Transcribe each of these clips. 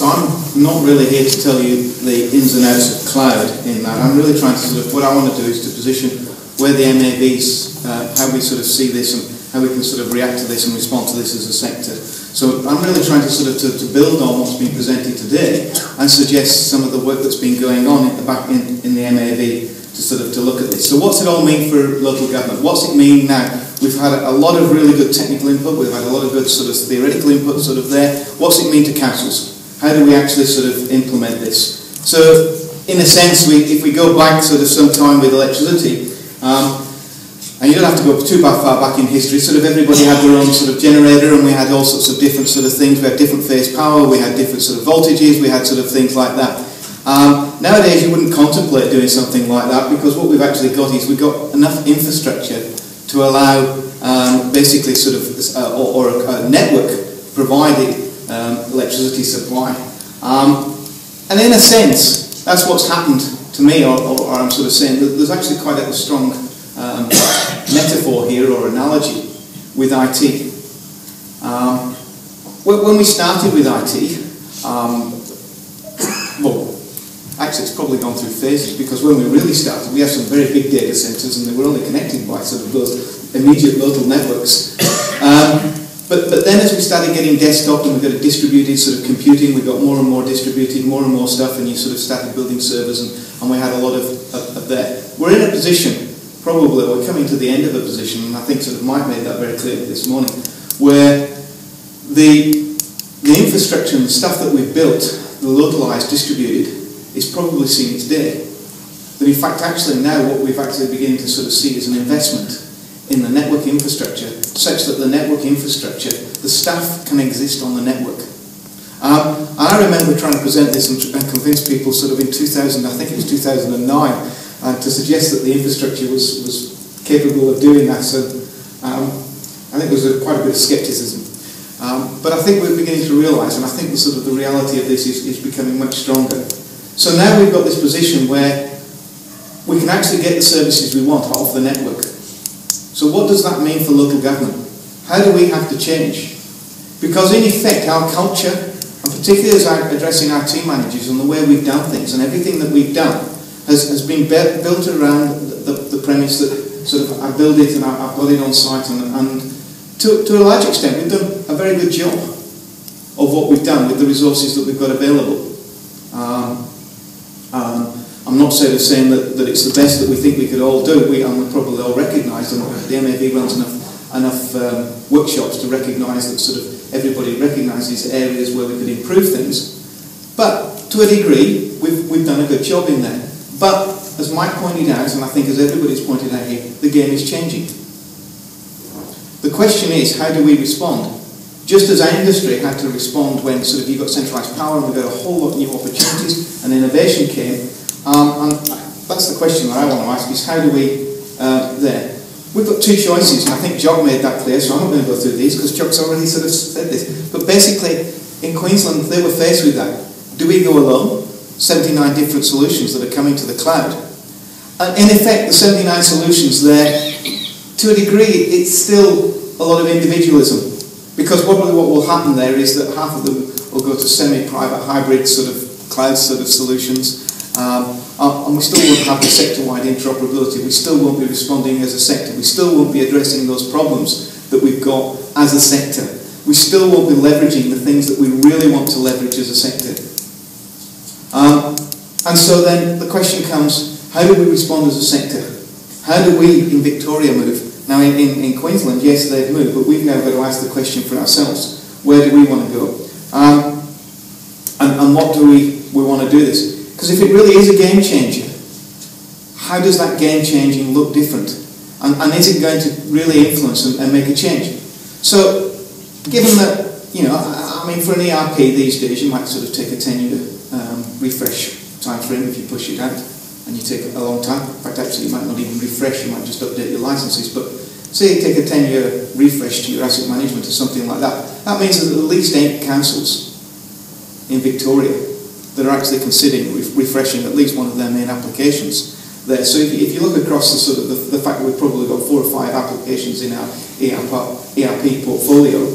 So I'm not really here to tell you the ins and outs of cloud in that. I'm really trying to sort of, what I want to do is to position where the MAVs, how we sort of see this and how we can sort of react to this and respond to this as a sector. So I'm really trying to sort of to build on what's been presented today and suggest some of the work that's been going on in the back in the MAV to sort of to look at this. So what's it all mean for local government? What's it mean now? We've had a lot of really good technical input, we've had a lot of good sort of theoretical input sort of there. What's it mean to councils? How do we actually sort of implement this? So, in a sense, if we go back sort of some time with electricity, and you don't have to go too far back in history, sort of everybody had their own sort of generator and we had all sorts of different sort of things. We had different phase power, we had different sort of voltages, we had sort of things like that. Nowadays you wouldn't contemplate doing something like that because what we've actually got is we've got enough infrastructure to allow basically sort of, or a network provided electricity supply. And in a sense, that's what's happened to me, or I'm sort of saying that there's actually quite a strong metaphor here or analogy with IT. When we started with IT, well, actually it's probably gone through phases because when we really started, we had some very big data centres and they were only connected by sort of those immediate local networks. But then as we started getting desktop and we got a distributed sort of computing, we got more and more distributed, more and more stuff, and you sort of started building servers and we had a lot of that. We're in a position, probably, we're coming to the end of a position, and I think sort of Mike made that very clear this morning, where the infrastructure and the stuff that we've built, the localised, distributed, is probably seen its day. But in fact, actually now what we've actually beginning to sort of see is an investment in the network infrastructure, such that the network infrastructure, the staff can exist on the network. I remember trying to present this and convince people sort of in 2000, I think it was 2009, to suggest that the infrastructure was capable of doing that. So I think there was quite a bit of scepticism. But I think we're beginning to realise, and I think the reality of this is becoming much stronger. So now we've got this position where we can actually get the services we want off the network. So what does that mean for local government? How do we have to change? Because in effect our culture, and particularly as I'm addressing our team managers and the way we've done things and everything that we've done has been built around the premise that sort of I build it and I've got it on site, and to a large extent we've done a very good job of what we've done with the resources that we've got available. I'm not saying that it's the best that we think we could all do, and we probably all recognise, and the MAV runs enough workshops to recognise that sort of everybody recognises areas where we could improve things. But to a degree, we've done a good job in there. But as Mike pointed out, and I think as everybody's pointed out here, the game is changing. The question is, how do we respond? Just as our industry had to respond when sort of you got centralised power and we got a whole lot of new opportunities and innovation came, and that's the question that I want to ask is how do we there? We've got two choices, and I think Jock made that clear, so I'm not going to go through these because Jock's already sort of said this. But basically, in Queensland, they were faced with that. Do we go alone? 79 different solutions that are coming to the cloud. And in effect, the 79 solutions there, to a degree, it's still a lot of individualism. Because what will happen there is that half of them will go to semi-private hybrid sort of cloud sort of solutions. And we still won't have the sector-wide interoperability. We still won't be responding as a sector. We still won't be addressing those problems that we've got as a sector. We still won't be leveraging the things that we really want to leverage as a sector. And so then the question comes, how do we respond as a sector? How do we in Victoria move? Now in Queensland, yes, they've moved, but we've now got to ask the question for ourselves. Where do we want to go? And what do we want to do this? Because if it really is a game changer, how does that game changing look different? And is it going to really influence and make a change? So, given that, you know, I mean, for an ERP these days, you might sort of take a 10-year refresh time frame if you push it out, and you take a long time. In fact, actually, you might not even refresh, you might just update your licenses. But say you take a 10-year refresh to your asset management or something like that. That means there's at least 8 councils in Victoria that are actually considering refreshing at least one of their main applications there. So if you look across the sort of the fact that we've probably got 4 or 5 applications in our ERP portfolio,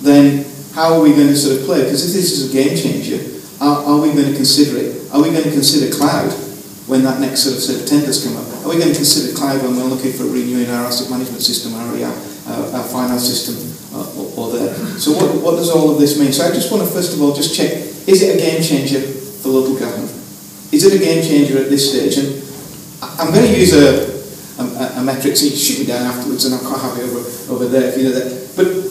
then how are we going to sort of play? Because if this is a game changer, Are we going to consider it? Are we going to consider cloud when that next sort of tenders come up? Are we going to consider cloud when we're looking for renewing our asset management system, our finance system, or there? So what does all of this mean? So I just want to first of all just check, is it a game changer for local government? Is it a game changer at this stage? And I'm going to use a metric, so you shoot me down afterwards, and I'm quite happy over there if you know that. But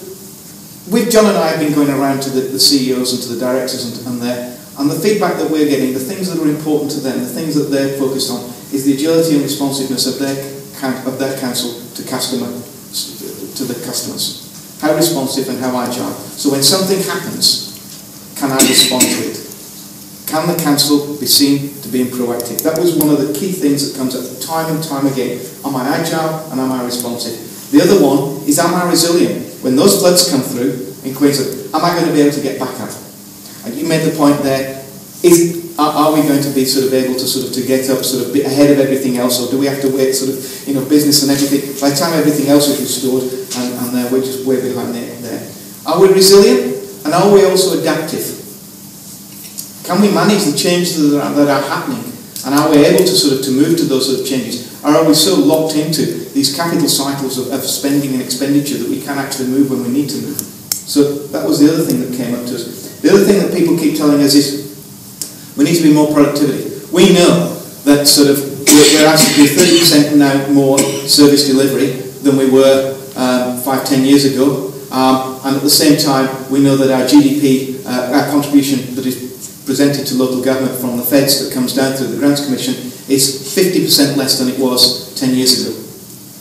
with John and I have been going around to the CEOs and to the directors and the feedback that we're getting, the things that are important to them, the things that they're focused on, is the agility and responsiveness of their council to the customers. How responsive and how agile. So when something happens, can I respond to it? Can the council be seen to being proactive? That was one of the key things that comes up time and time again. Am I agile and am I responsive? The other one is, am I resilient? When those floods come through in Queensland, am I going to be able to get back up? And you made the point there, are we going to be sort of able to get up sort of ahead of everything else, or do we have to wait sort of, business and everything, by the time everything else is restored and we're just way behind there. Are we resilient, and are we also adaptive? Can we manage the changes that are happening, and are we able to move to those sort of changes? Or are we so locked into these capital cycles of spending and expenditure that we can't actually move when we need to move? So that was the other thing that came up to us. The other thing that people keep telling us is we need to be more productivity. We know that we're asked to do 30% now more service delivery than we were 5-10 years ago, and at the same time we know that our GDP, our contribution that is presented to local government from the feds that comes down through the Grants Commission is 50% less than it was 10 years ago.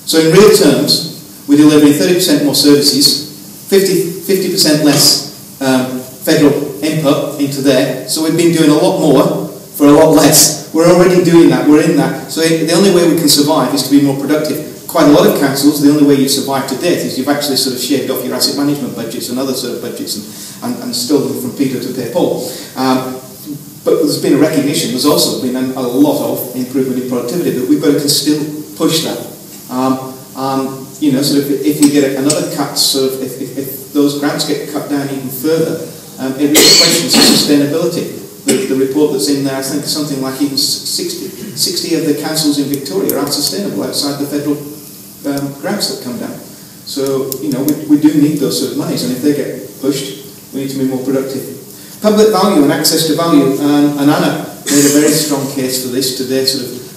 So in real terms, we're delivering 30% more services, 50% less federal input into there, so we've been doing a lot more for a lot less. We're already doing that, we're in that. So the only way we can survive is to be more productive. Quite a lot of councils, the only way you survive to date is you've actually shaved off your asset management budgets and other budgets and stole them from Peter to pay Paul. But there's been a recognition, there's also been a lot of improvement in productivity, but we've got to still push that. If we get another cut, if those grants get cut down even further, it really questions the sustainability. The report that's in there, I think something like even 60 of the councils in Victoria are unsustainable outside the federal grants that come down. So, we do need those sort of monies, and if they get pushed, we need to be more productive. Public value and access to value, and Anna made a very strong case for this today,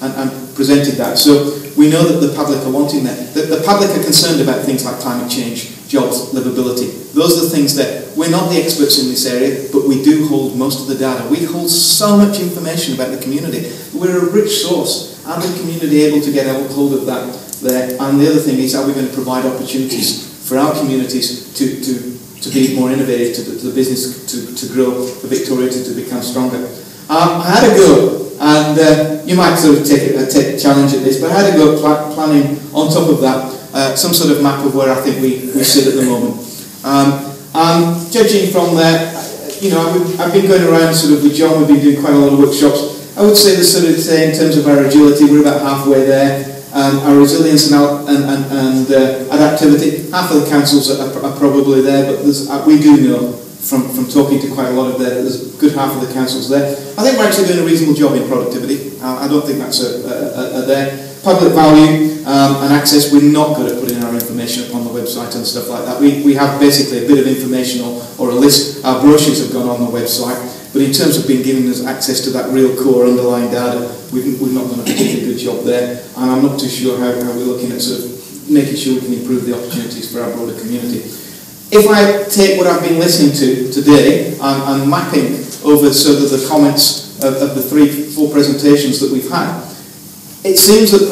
and presented that. So we know that the public are wanting that. The public are concerned about things like climate change, jobs, livability. Those are the things that we're not the experts in this area, but we do hold most of the data. We hold so much information about the community. We're a rich source. Are the community able to get a hold of that there? And the other thing is, are we going to provide opportunities for our communities to be more innovative, to the business to grow, for Victoria to become stronger? I had a go, and you might take a challenge at this, but I had a go planning on top of that some sort of map of where I think we sit at the moment. Judging from there, I've been going around with John, we've been doing quite a lot of workshops. I would say in terms of our agility, we're about halfway there. Our resilience and adaptivity, half of the councils are probably there, but we do know from talking to quite a lot of there's a good half of the councils there. I think we're actually doing a reasonable job in productivity. I don't think that's there. Public value and access, we're not good at putting our information up on the website and stuff like that. We have basically a bit of information or a list. Our brochures have gone on the website, but in terms of being given us access to that real core underlying data, we've not done a particularly good job there, and I'm not too sure how we're looking at making sure we can improve the opportunities for our broader community. If I take what I've been listening to today and mapping over the comments of the 3-4 presentations that we've had, it seems that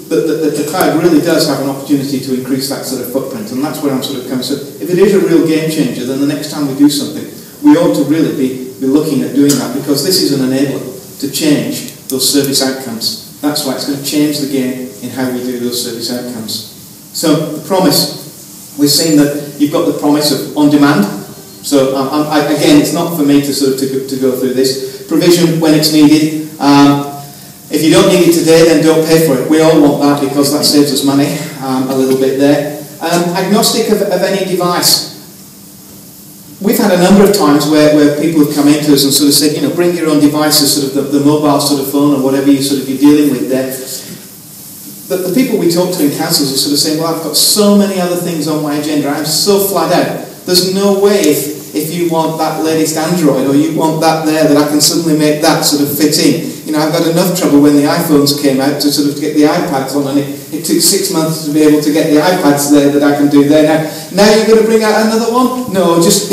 the cloud really does have an opportunity to increase that footprint, and that's where I'm coming. So if it is a real game changer, then the next time we do something, we ought to really be looking at doing that, because this is an enabler to change those service outcomes. That's why it's going to change the game in how we do those service outcomes. So the promise, we've seen that you've got the promise of on demand. So again, it's not for me to go through this. Provision when it's needed. If you don't need it today, then don't pay for it. We all want that, because that saves us money a little bit there. Agnostic of any device. we've had a number of times where people have come into us and sort of said, you know, bring your own devices, sort of the mobile sort of phone or whatever you sort of you're dealing with there. But the people we talk to in councils are sort of saying, well, I've got so many other things on my agenda, I'm so flat out. There's no way if you want that latest Android or you want that there that I can suddenly make that sort of fit in. You know, I've got enough trouble when the iPhones came out to sort of get the iPads on, and it took 6 months to be able to get the iPads there that I can do there. Now you're going to bring out another one? No, just...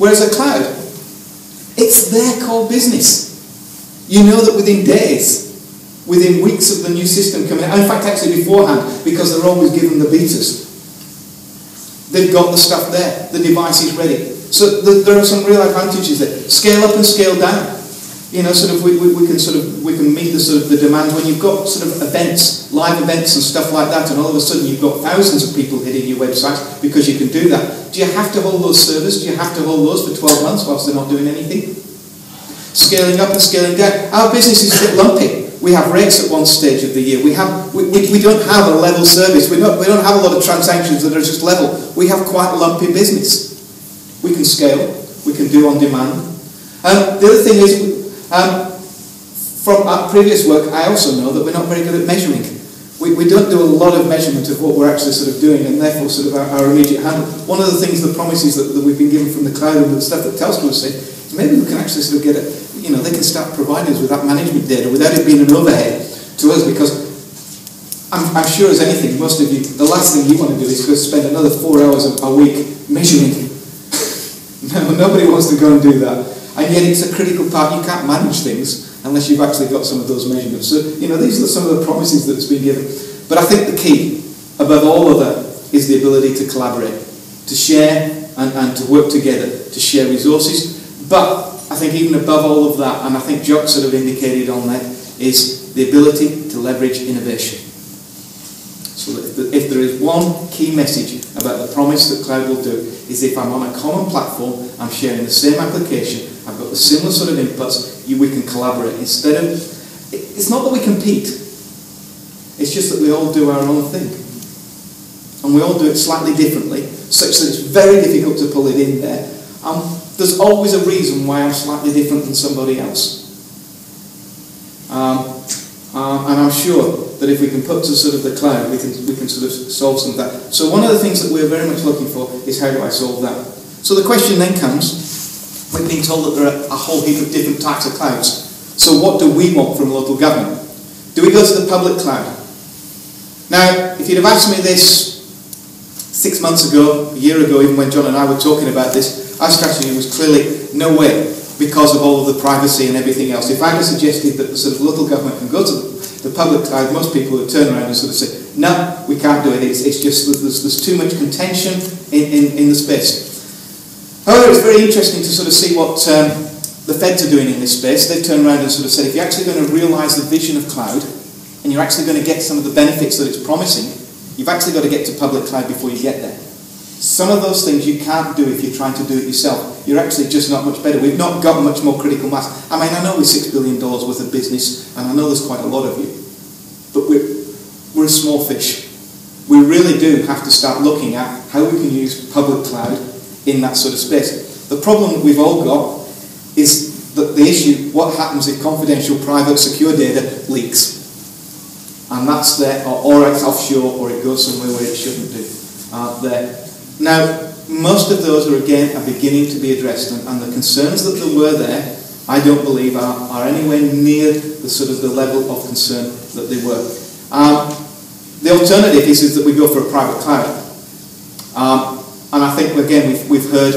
Whereas a cloud, it's their core business. You know that within days, within weeks of the new system coming out, in fact actually beforehand, because they're always given the betas, they've got the stuff there, the device is ready. So there are some real advantages there. Scale up and scale down. You know, sort of we can meet the sort of the demand when you've got sort of events, live events and stuff like that, and all of a sudden you've got thousands of people hitting your website because you can do that. Do you have to hold those servers? Do you have to hold those for 12 months whilst they're not doing anything? Scaling up and scaling down. Our business is a bit lumpy. We have rates at one stage of the year. We don't have a level service. We don't have a lot of transactions that are just level. We have quite a lumpy business. We can scale. We can do on demand. The other thing is, from our previous work, I also know that we're not very good at measuring. We don't do a lot of measurement of what we're actually sort of doing, and therefore sort of our immediate handle. One of the things, the promises that we've been given from the cloud and the stuff that Telstra was saying, is maybe we can actually sort of get it, you know, they can start providing us with that management data without it being an overhead to us, because I'm sure as anything, most of you, the last thing you want to do is go spend another 4 hours a week measuring. No, nobody wants to go and do that. And yet it's a critical part. You can't manage things unless you've actually got some of those measurements. So, you know, these are some of the promises that's been given. But I think the key, above all other, is the ability to collaborate, to share and to work together, to share resources. But I think even above all of that, and I think Jock sort of indicated on that, is the ability to leverage innovation. So if there is one key message about the promise that cloud will do, is if I'm on a common platform, I'm sharing the same application, I've got the similar sort of inputs, we can collaborate. Instead of, it's not that we compete, it's just that we all do our own thing. And we all do it slightly differently, such that it's very difficult to pull it in there. There's always a reason why I'm slightly different than somebody else. And I'm sure that if we can put to sort of the cloud, we can sort of solve some of that. So one of the things that we're very much looking for is how do I solve that? So the question then comes, we've been told that there are a whole heap of different types of clouds. So what do we want from local government? Do we go to the public cloud? Now, if you'd have asked me this 6 months ago, a year ago, even when John and I were talking about this, our strategy was clearly no way, because of all of the privacy and everything else. If I had suggested that the sort of local government can go to the public cloud, most people would turn around and sort of say, no, we can't do it. It's just there's too much contention in the space. However, it's very interesting to sort of see what the feds are doing in this space. They've turned around and sort of said, if you're actually going to realise the vision of cloud, and you're actually going to get some of the benefits that it's promising, you've actually got to get to public cloud before you get there. Some of those things you can't do if you're trying to do it yourself. You're actually just not much better. We've not got much more critical mass. I mean, I know we're $6 billion worth of business, and I know there's quite a lot of you, but we're a small fish. We really do have to start looking at how we can use public cloud in that sort of space. The problem that we've all got is that the issue, what happens if confidential, private, secure data leaks? And that's there, or it's offshore, or it goes somewhere where it shouldn't do. There. Now, most of those are beginning to be addressed, and the concerns that there were there, I don't believe are anywhere near the sort of the level of concern that they were. The alternative is that we go for a private cloud. And I think, again, we've heard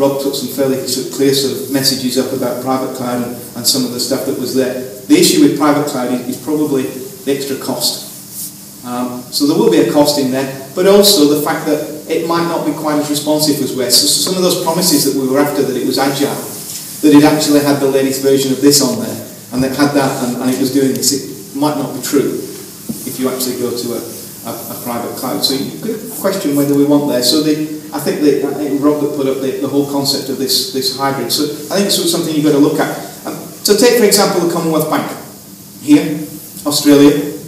Rob took some fairly clear sort of messages up about private cloud and some of the stuff that was there. The issue with private cloud is probably the extra cost. So there will be a cost in there, but also the fact that it might not be quite as responsive as West. So some of those promises that we were after, that it was agile, that it actually had the latest version of this on there, and it had that, and it was doing this, it might not be true if you actually go to a private cloud. So you could question whether we want there. So I think Rob that put up the whole concept of this hybrid. So I think this was something you've got to look at. So take, for example, the Commonwealth Bank here, Australia.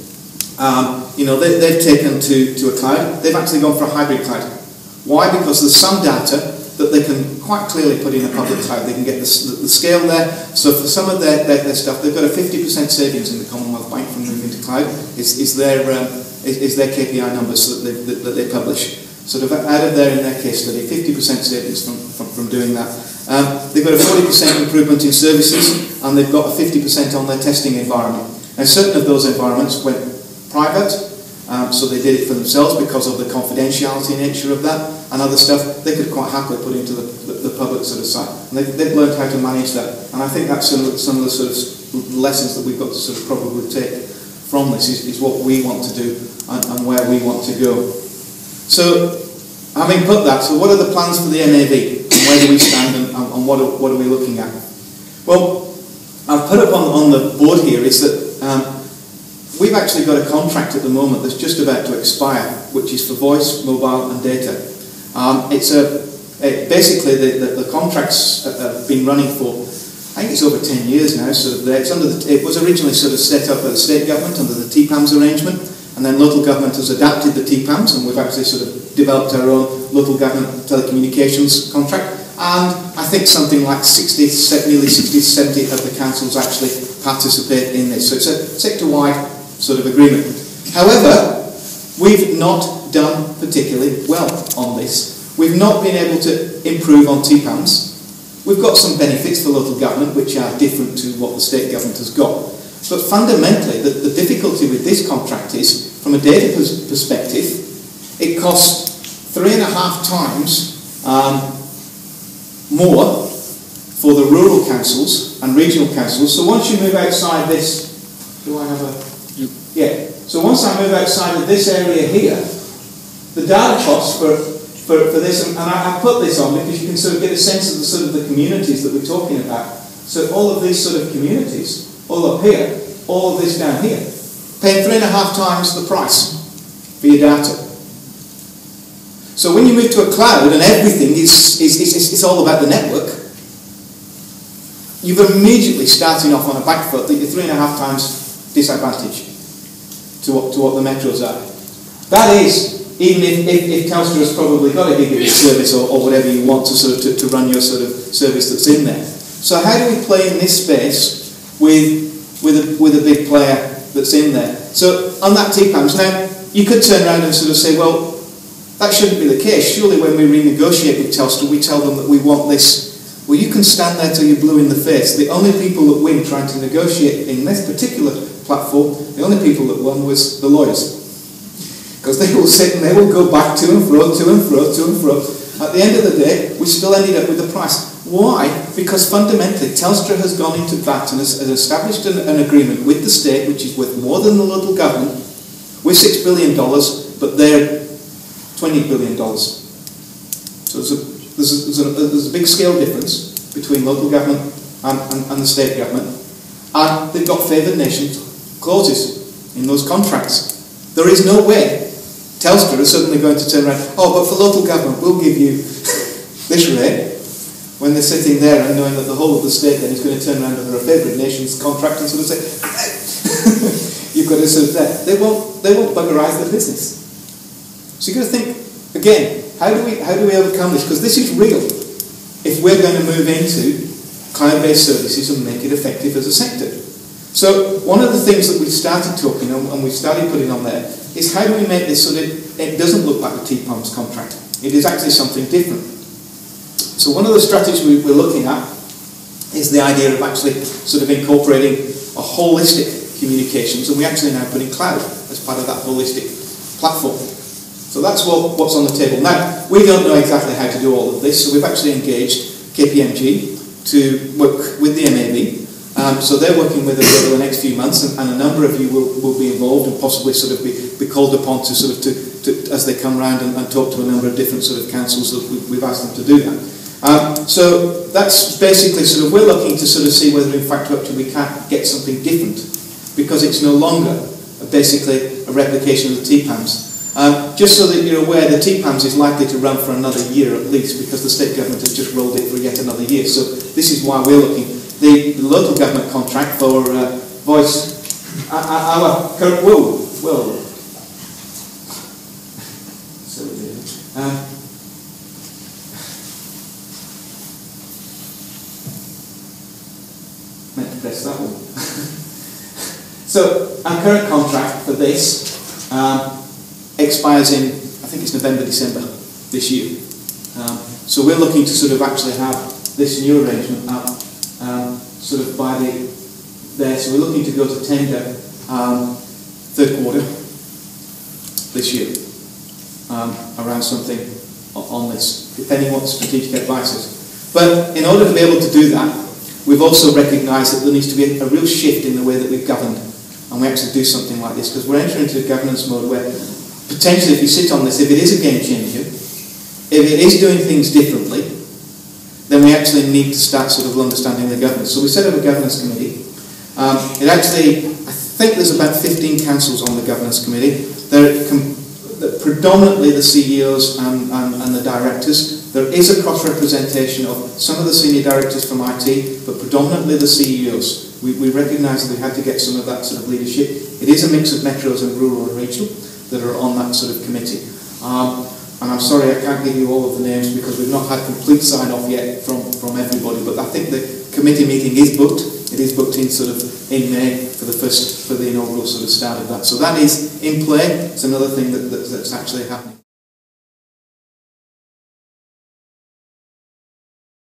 You know, they've taken to a cloud. They've actually gone for a hybrid cloud. Why? Because there's some data that they can quite clearly put in a public cloud. They can get the scale there. So for some of their stuff, they've got a 50% savings in the Commonwealth Bank from moving to cloud. Is their KPI numbers that they publish. Sort of out of there in their case study, 50% savings from doing that. They've got a 40% improvement in services, and they've got a 50% on their testing environment. And certain of those environments went private, so they did it for themselves because of the confidentiality nature of that, and other stuff they could quite happily put into the public sort of side. And they've learned how to manage that. And I think that's some of the sort of lessons that we've got to sort of probably take from this is what we want to do and where we want to go. So, having put that, so what are the plans for the MAV? And where do we stand and what are we looking at? Well, I've put up on the board here is that we've actually got a contract at the moment that's just about to expire, which is for voice, mobile and data. Basically the contracts have been running for, I think it's over 10 years now, so it was originally sort of set up by the state government under the TPAMS arrangement, and then local government has adapted the TPAMS, and we've actually sort of developed our own local government telecommunications contract, and I think something like nearly 60 to 70 of the councils actually participate in this. So it's a sector-wide sort of agreement. However, we've not done particularly well on this. We've not been able to improve on TPAMS. We've got some benefits for local government which are different to what the state government has got. But fundamentally, the difficulty with this contract is, from a data perspective, it costs 3.5 times more for the rural councils and regional councils. So once you move outside this, do I have a... Yeah. So once I move outside of this area here, the data costs for this, and I put this on because you can sort of get a sense of the sort of the communities that we're talking about. So all of these sort of communities, all up here, all of this down here, paying 3.5 times the price for your data. So when you move to a cloud and everything is all about the network, you're immediately starting off on a back foot that you're 3.5 times disadvantage to what the metros are. That is, even if Telstra has probably got a gigabit service or whatever you want to sort of to run your sort of service that's in there. So how do we play in this space with a big player that's in there? So on that TPAMS, now you could turn around and sort of say, well, that shouldn't be the case. Surely when we renegotiate with Telstra, we tell them that we want this. Well, you can stand there till you're blue in the face. The only people that win trying to negotiate in this particular platform, the only people that won was the lawyers. Because they will sit and they will go back to and fro, to and fro, to and fro. At the end of the day, we still ended up with the price. Why? Because fundamentally, Telstra has gone into VAT and has established an agreement with the state, which is worth more than the local government. We're $6 billion, but they're $20 billion. So there's a big scale difference between local government and the state government. And they've got favoured nation clauses in those contracts. There is no way Telstra is suddenly going to turn around, oh, but for local government, we'll give you this rate, when they're sitting there and knowing that the whole of the state then is going to turn around under a favoured nations contract and sort of say, you've got to sort of there. They won't buggerise their business. So you've got to think, again, how do we overcome this? Because this is real. If we're going to move into cloud-based services and make it effective as a sector. So one of the things that we started talking on and we started putting on there is how do we make this so that it doesn't look like a TPAMS contract. It is actually something different. So one of the strategies we're looking at is the idea of actually sort of incorporating a holistic communications, and we actually now put in cloud as part of that holistic platform. So that's what's on the table. Now, we don't know exactly how to do all of this, so we've actually engaged KPMG to work with the MAV. So they're working with us over the next few months, and a number of you will be involved and possibly sort of be called upon to sort of to as they come round and talk to a number of different sort of councils that we've asked them to do that. So that's basically sort of, we're looking to sort of see whether in fact we can't get something different, because it's no longer basically a replication of the TPAMS. Just so that you're aware, the TPAMS is likely to run for another year at least, because the state government has just rolled it for yet another year. So this is why we're looking. The local government contract for voice, press that one. So our current contract for this expires in, I think it's November, December this year. So we're looking to sort of actually have this new arrangement up sort of by there. So we're looking to go to tender third quarter this year around something on this, depending on what the strategic advice is. But in order to be able to do that, we've also recognised that there needs to be a real shift in the way that we've governed, and we actually do something like this, because we're entering into a governance mode where potentially if you sit on this, if it is a game changer, if it is doing things differently, then we actually need to start sort of understanding the governance. So we set up a governance committee. It actually, I think there's about 15 councils on the governance committee. They're predominantly the CEOs and the directors. There is a cross-representation of some of the senior directors from IT, but predominantly the CEOs. We recognise that we had to get some of that sort of leadership. It is a mix of metros and rural and regional that are on that sort of committee. And I'm sorry I can't give you all of the names because we've not had complete sign-off yet from everybody, but I think the committee meeting is booked. It is booked in sort of in May for the inaugural sort of start of that. So that is in play. It's another thing that's actually happening.